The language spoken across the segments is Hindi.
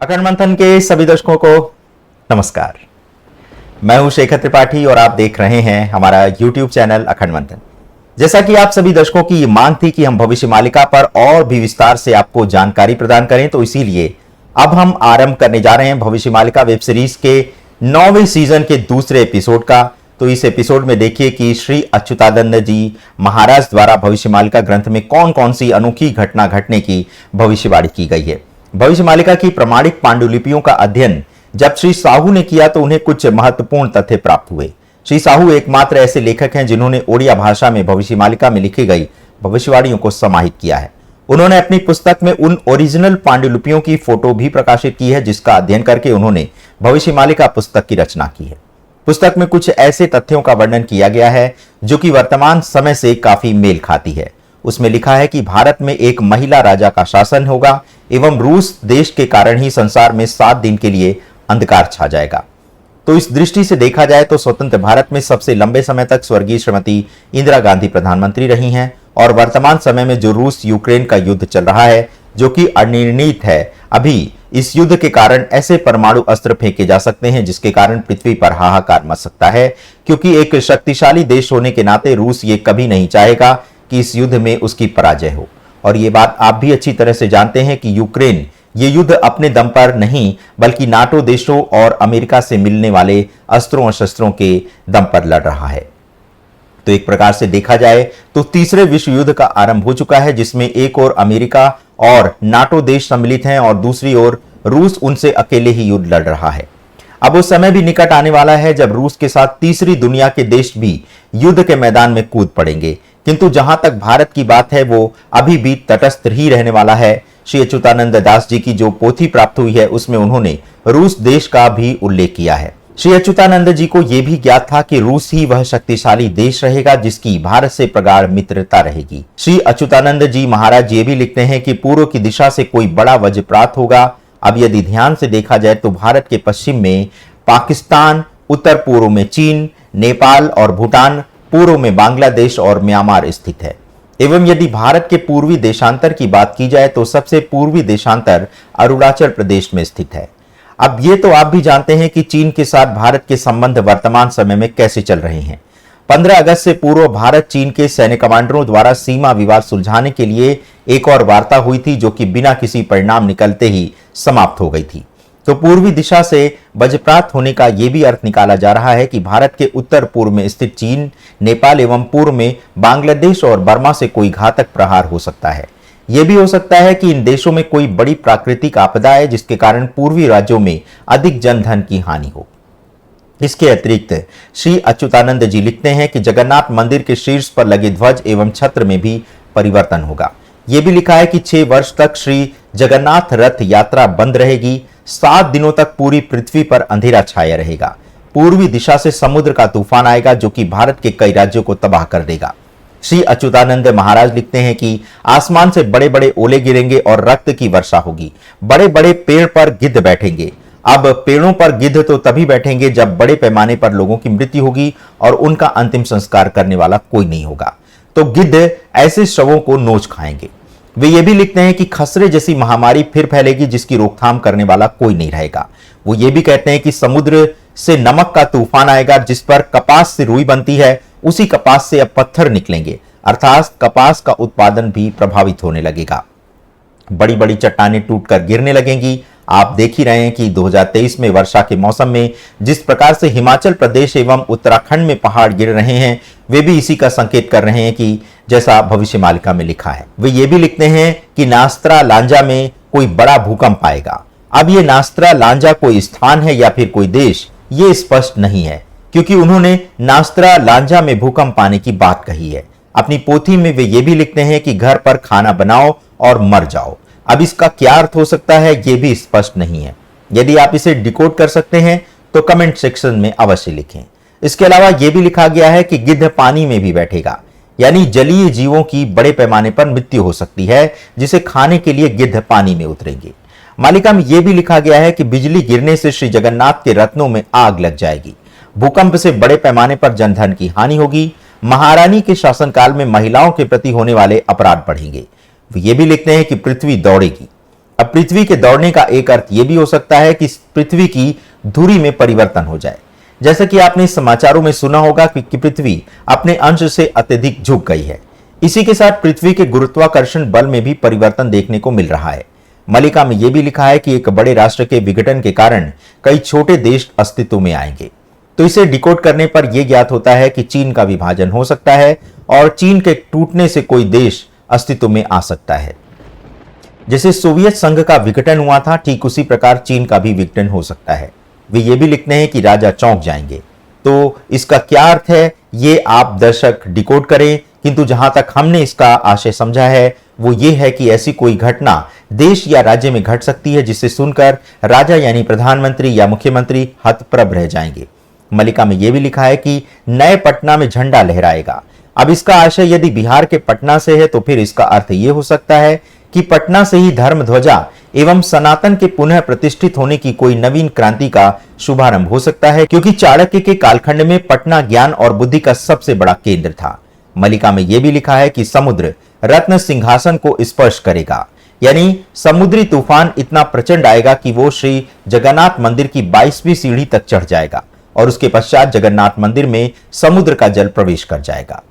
अखंड मंथन के सभी दर्शकों को नमस्कार। मैं हूं शेखर त्रिपाठी और आप देख रहे हैं हमारा YouTube चैनल अखंड मंथन। जैसा कि आप सभी दर्शकों की ये मांग थी कि हम भविष्य मालिका पर और भी विस्तार से आपको जानकारी प्रदान करें, तो इसीलिए अब हम आरंभ करने जा रहे हैं भविष्य मालिका वेब सीरीज के 9वें सीजन के दूसरे एपिसोड का। तो इस एपिसोड में देखिए कि श्री अच्युतानंद जी महाराज द्वारा भविष्य मालिका ग्रंथ में कौन कौन सी अनोखी घटना घटने की भविष्यवाणी की गई है। भविष्य मालिका की प्रमाणिक पांडुलिपियों का अध्ययन जब श्री साहू ने किया तो उन्हें कुछ महत्वपूर्ण तथ्य प्राप्त हुए। श्री साहू एकमात्र ऐसे लेखक हैं जिन्होंने ओडिया भाषा में भविष्य मालिका में लिखी गई भविष्यवाणियों को समाहित किया है। उन्होंने अपनी पुस्तक में उन ओरिजिनल पांडुलिपियों की फोटो भी प्रकाशित की है जिसका अध्ययन करके उन्होंने भविष्य मालिका पुस्तक की रचना की है। पुस्तक में कुछ ऐसे तथ्यों का वर्णन किया गया है जो कि वर्तमान समय से काफी मेल खाती है। उसमें लिखा है कि भारत में एक महिला राजा का शासन होगा एवं रूस देश के कारण ही संसार में 7 दिन के लिए अंधकार छा जाएगा। तो इस दृष्टि से देखा जाए तो स्वतंत्र भारत में सबसे लंबे समय तक स्वर्गीय श्रीमती इंदिरा गांधी प्रधानमंत्री रही हैं और वर्तमान समय में जो रूस यूक्रेन का युद्ध चल रहा है जो कि अनिर्णित है, अभी इस युद्ध के कारण ऐसे परमाणु अस्त्र फेंके जा सकते हैं जिसके कारण पृथ्वी पर हाहाकार मच सकता है, क्योंकि एक शक्तिशाली देश होने के नाते रूस ये कभी नहीं चाहेगा कि इस युद्ध में उसकी पराजय हो। और ये बात आप भी अच्छी तरह से जानते हैं कि यूक्रेन ये युद्ध अपने दम पर नहीं बल्कि नाटो देशों और अमेरिका से मिलने वाले अस्त्रों और शस्त्रों के दम पर लड़ रहा है। तो एक प्रकार से देखा जाए तो तीसरे विश्व युद्ध का आरंभ हो चुका है जिसमें एक ओर अमेरिका और नाटो देश सम्मिलित हैं और दूसरी ओर रूस उनसे अकेले ही युद्ध लड़ रहा है। अब वो समय भी निकट आने वाला है जब रूस के साथ तीसरी दुनिया के देश भी युद्ध के मैदान में कूद पड़ेंगे, किंतु जहां तक भारत की बात है वो अभी भी तटस्थ ही रहने वाला है। श्री अच्युतानंद दास जी की जो पोथी प्राप्त हुई है उसमें उन्होंने रूस देश का भी उल्लेख किया है। श्री अच्युतानंद जी को यह भी ज्ञात था कि रूस ही वह शक्तिशाली देश रहेगा जिसकी भारत से प्रगाढ़ मित्रता रहेगी। श्री अच्युतानंद जी महाराज ये भी लिखते हैं कि पूर्व की दिशा से कोई बड़ा वज्रपात होगा। अब यदि ध्यान से देखा जाए तो भारत के पश्चिम में पाकिस्तान, उत्तर पूर्व में चीन, नेपाल और भूटान, पूर्व में बांग्लादेश और म्यांमार स्थित है। एवं यदि भारत के पूर्वी देशांतर की बात की जाए तो सबसे पूर्वी देशांतर अरुणाचल प्रदेश में स्थित है। अब ये तो आप भी जानते हैं कि चीन के साथ भारत के संबंध वर्तमान समय में कैसे चल रहे हैं। 15 अगस्त से पूर्व भारत चीन के सैन्य कमांडरों द्वारा सीमा विवाद सुलझाने के लिए एक और वार्ता हुई थी जो कि बिना किसी परिणाम निकलते ही समाप्त हो गई थी। तो पूर्वी दिशा से वज्रपात होने का यह भी अर्थ निकाला जा रहा है कि भारत के उत्तर पूर्व में स्थित चीन, नेपाल एवं पूर्व में बांग्लादेश और बर्मा से कोई घातक प्रहार हो सकता है। यह भी हो सकता है कि इन देशों में कोई बड़ी प्राकृतिक आपदा है जिसके कारण पूर्वी राज्यों में अधिक जनधन की हानि हो। इसके अतिरिक्त श्री अच्युतानंद जी लिखते हैं कि जगन्नाथ मंदिर के शीर्ष पर लगे ध्वज एवं छत्र में भी परिवर्तन होगा। यह भी लिखा है कि 6 वर्ष तक श्री जगन्नाथ रथ यात्रा बंद रहेगी। 7 दिनों तक पूरी पृथ्वी पर अंधेरा छाया रहेगा। पूर्वी दिशा से समुद्र का तूफान आएगा जो कि भारत के कई राज्यों को तबाह कर देगा। श्री अच्युतानंद महाराज लिखते हैं कि आसमान से बड़े बड़े ओले गिरेंगे और रक्त की वर्षा होगी। बड़े बड़े पेड़ पर गिद्ध बैठेंगे। अब पेड़ों पर गिद्ध तो तभी बैठेंगे जब बड़े पैमाने पर लोगों की मृत्यु होगी और उनका अंतिम संस्कार करने वाला कोई नहीं होगा। तो गिद्ध ऐसे शवों को नोच खाएंगे। वे ये भी लिखते हैं कि खसरे जैसी महामारी फिर फैलेगी जिसकी रोकथाम करने वाला कोई नहीं रहेगा। वो ये भी कहते हैं कि समुद्र से नमक का तूफान आएगा। जिस पर कपास से रुई बनती है उसी कपास से अब पत्थर निकलेंगे, अर्थात कपास का उत्पादन भी प्रभावित होने लगेगा। बड़ी बड़ी चट्टानें टूटकर गिरने लगेंगी। आप देख ही रहे हैं कि 2023 में वर्षा के मौसम में जिस प्रकार से हिमाचल प्रदेश एवं उत्तराखंड में पहाड़ गिर रहे हैं वे भी इसी का संकेत कर रहे हैं कि जैसा भविष्य मालिका में लिखा है। वे ये भी लिखते हैं कि नास्त्रा लांजा में कोई बड़ा भूकंप आएगा। अब ये नास्त्रा लांजा कोई स्थान है या फिर कोई देश ये स्पष्ट नहीं है, क्योंकि उन्होंने नास्त्रा लांजा में भूकंप आने की बात कही है। अपनी पोथी में वे ये भी लिखते हैं कि घर पर खाना बनाओ और मर जाओ। अब इसका क्या अर्थ हो सकता है ये भी स्पष्ट नहीं है। यदि आप इसे डिकोड कर सकते हैं तो कमेंट सेक्शन में अवश्य लिखें। इसके अलावा यह भी लिखा गया है कि गिद्ध पानी में भी बैठेगा, यानी जलीय जीवों की बड़े पैमाने पर मृत्यु हो सकती है जिसे खाने के लिए गिद्ध पानी में उतरेंगे। मालिका में यह भी लिखा गया है कि बिजली गिरने से श्री जगन्नाथ के रत्नों में आग लग जाएगी। भूकंप से बड़े पैमाने पर जनधन की हानि होगी। महारानी के शासनकाल में महिलाओं के प्रति होने वाले अपराध बढ़ेंगे। वे ये भी लिखते हैं कि पृथ्वी दौड़ेगी। अब पृथ्वी के दौड़ने का एक अर्थ यह भी हो सकता है कि पृथ्वी की धुरी में परिवर्तन हो जाए। जैसा कि आपने समाचारों में सुना होगा कि पृथ्वी अपने अंश से अत्यधिक झुक गई है। इसी के साथ पृथ्वी के गुरुत्वाकर्षण बल में भी परिवर्तन देखने को मिल रहा है। मलिका में यह भी लिखा है कि एक बड़े राष्ट्र के विघटन के कारण कई छोटे देश अस्तित्व में आएंगे। तो इसे डिकोड करने पर यह ज्ञात होता है कि चीन का विभाजन हो सकता है और चीन के टूटने से कोई देश अस्तित्व में आ सकता है। जैसे सोवियत संघ का विघटन हुआ था, ठीक उसी प्रकार चीन का भी विघटन हो सकता है। वे ये भी लिखते हैं कि राजा चौंक जाएंगे। तो इसका क्या अर्थ है ये आप दर्शक डिकोड करें, किंतु जहां तक हमने इसका आशय समझा है वो ये है कि ऐसी कोई घटना देश या राज्य में घट सकती है जिसे सुनकर राजा यानी प्रधानमंत्री या मुख्यमंत्री हतप्रभ रह जाएंगे। मलिका में यह भी लिखा है कि नए पटना में झंडा लहराएगा। अब इसका आशय यदि बिहार के पटना से है तो फिर इसका अर्थ यह हो सकता है कि पटना से ही धर्म ध्वजा एवं सनातन के पुनः प्रतिष्ठित होने की कोई नवीन क्रांति का शुभारंभ हो सकता है, क्योंकि चाणक्य के कालखंड में पटना ज्ञान और बुद्धि का सबसे बड़ा केंद्र था। मलिका में यह भी लिखा है कि समुद्र रत्न सिंहासन को स्पर्श करेगा, यानी समुद्री तूफान इतना प्रचंड आएगा कि वो श्री जगन्नाथ मंदिर की 22वीं सीढ़ी तक चढ़ जाएगा और उसके पश्चात जगन्नाथ मंदिर में समुद्र का जल प्रवेश कर जाएगा।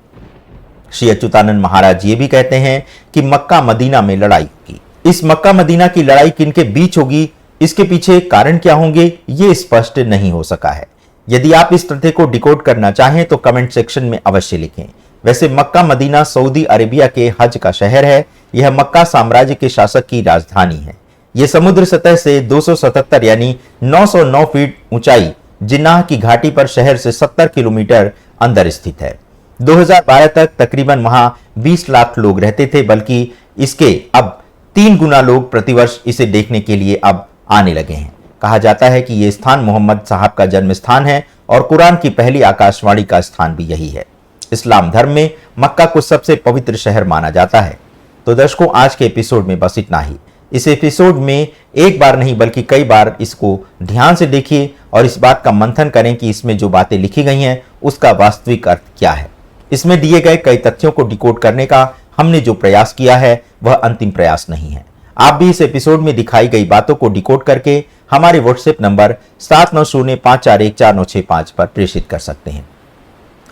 श्री अच्युतानंद महाराज ये भी कहते हैं कि मक्का मदीना में लड़ाई होगी। इस मक्का मदीना की लड़ाई किनके बीच होगी, इसके पीछे कारण क्या होंगे, ये स्पष्ट नहीं हो सका है। यदि आप इस तथ्य को डिकोड करना चाहें तो कमेंट सेक्शन में अवश्य लिखें। वैसे मक्का मदीना सऊदी अरेबिया के हज का शहर है। यह मक्का साम्राज्य के शासक की राजधानी है। यह समुद्र सतह से 277 यानी 909 फीट ऊंचाई जिन्नाह की घाटी पर शहर से 70 किलोमीटर अंदर स्थित है। 2012 तक तकरीबन वहां 20 लाख लोग रहते थे, बल्कि इसके अब 3 गुना लोग प्रतिवर्ष इसे देखने के लिए अब आने लगे हैं। कहा जाता है कि यह स्थान मोहम्मद साहब का जन्म स्थान है और कुरान की पहली आकाशवाणी का स्थान भी यही है। इस्लाम धर्म में मक्का को सबसे पवित्र शहर माना जाता है। तो दर्शकों, आज के एपिसोड में बस इतना ही। इस एपिसोड में एक बार नहीं बल्कि कई बार इसको ध्यान से देखिए और इस बात का मंथन करें कि इसमें जो बातें लिखी गई हैं उसका वास्तविक अर्थ क्या है। इसमें दिए गए कई तथ्यों को डिकोड करने का हमने जो प्रयास किया है वह अंतिम प्रयास नहीं है। आप भी इस एपिसोड में दिखाई गई बातों को डिकोड करके हमारे व्हाट्सएप नंबर 7905414965 पर प्रेषित कर सकते हैं।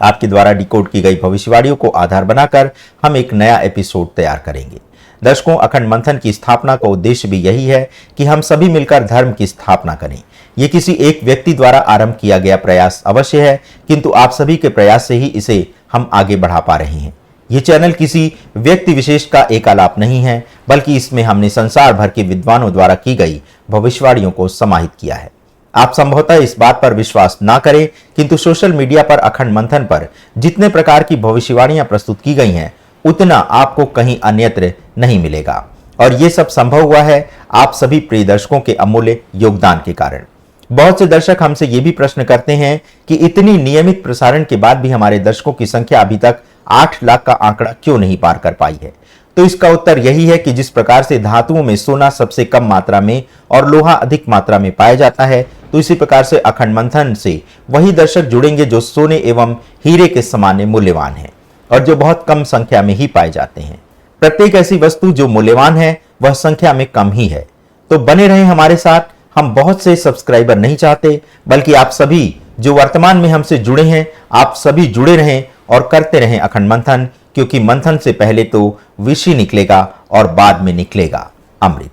आपके द्वारा डिकोड की गई भविष्यवाणियों को आधार बनाकर हम एक नया एपिसोड तैयार करेंगे। दर्शकों, अखंड मंथन की स्थापना का उद्देश्य भी यही है कि हम सभी मिलकर धर्म की स्थापना करें। यह किसी एक व्यक्ति द्वारा आरंभ किया गया प्रयास अवश्य है, किंतु आप सभी के प्रयास से ही इसे हम आगे बढ़ा पा रहे हैं। यह चैनल किसी व्यक्ति विशेष का एकालाप नहीं है, बल्कि इसमें हमने संसार भर के विद्वानों द्वारा की गई भविष्यवाणियों को समाहित किया है। आप संभवतः इस बात पर विश्वास ना करें, किंतु सोशल मीडिया पर अखंड मंथन पर जितने प्रकार की भविष्यवाणियां प्रस्तुत की गई हैं उतना आपको कहीं अन्यत्र नहीं मिलेगा। और यह सब संभव हुआ है आप सभी प्रिय दर्शकों के अमूल्य योगदान के कारण। बहुत से दर्शक हमसे यह भी प्रश्न करते हैं कि इतनी नियमित प्रसारण के बाद भी हमारे दर्शकों की संख्या अभी तक 8 लाख का आंकड़ा क्यों नहीं पार कर पाई है। तो इसका उत्तर यही है कि जिस प्रकार से धातुओं में सोना सबसे कम मात्रा में और लोहा अधिक मात्रा में पाया जाता है, तो इसी प्रकार से अखंड मंथन से वही दर्शक जुड़ेंगे जो सोने एवं हीरे के समान मूल्यवान हैं और जो बहुत कम संख्या में ही पाए जाते हैं। प्रत्येक ऐसी वस्तु जो मूल्यवान है वह संख्या में कम ही है। तो बने रहें हमारे साथ। हम बहुत से सब्सक्राइबर नहीं चाहते, बल्कि आप सभी जो वर्तमान में हमसे जुड़े हैं, आप सभी जुड़े रहें और करते रहें अखंड मंथन, क्योंकि मंथन से पहले तो विष ही निकलेगा और बाद में निकलेगा अमृत।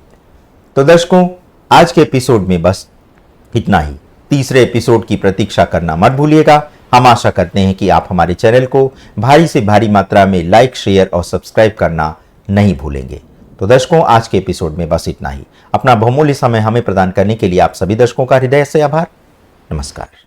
तो दर्शकों, आज के एपिसोड में बस इतना ही। तीसरे एपिसोड की प्रतीक्षा करना मत भूलिएगा। हम आशा करते हैं कि आप हमारे चैनल को भारी से भारी मात्रा में लाइक, शेयर और सब्सक्राइब करना नहीं भूलेंगे। तो दर्शकों, आज के एपिसोड में बस इतना ही। अपना बहुमूल्य समय हमें प्रदान करने के लिए आप सभी दर्शकों का हृदय से आभार। नमस्कार।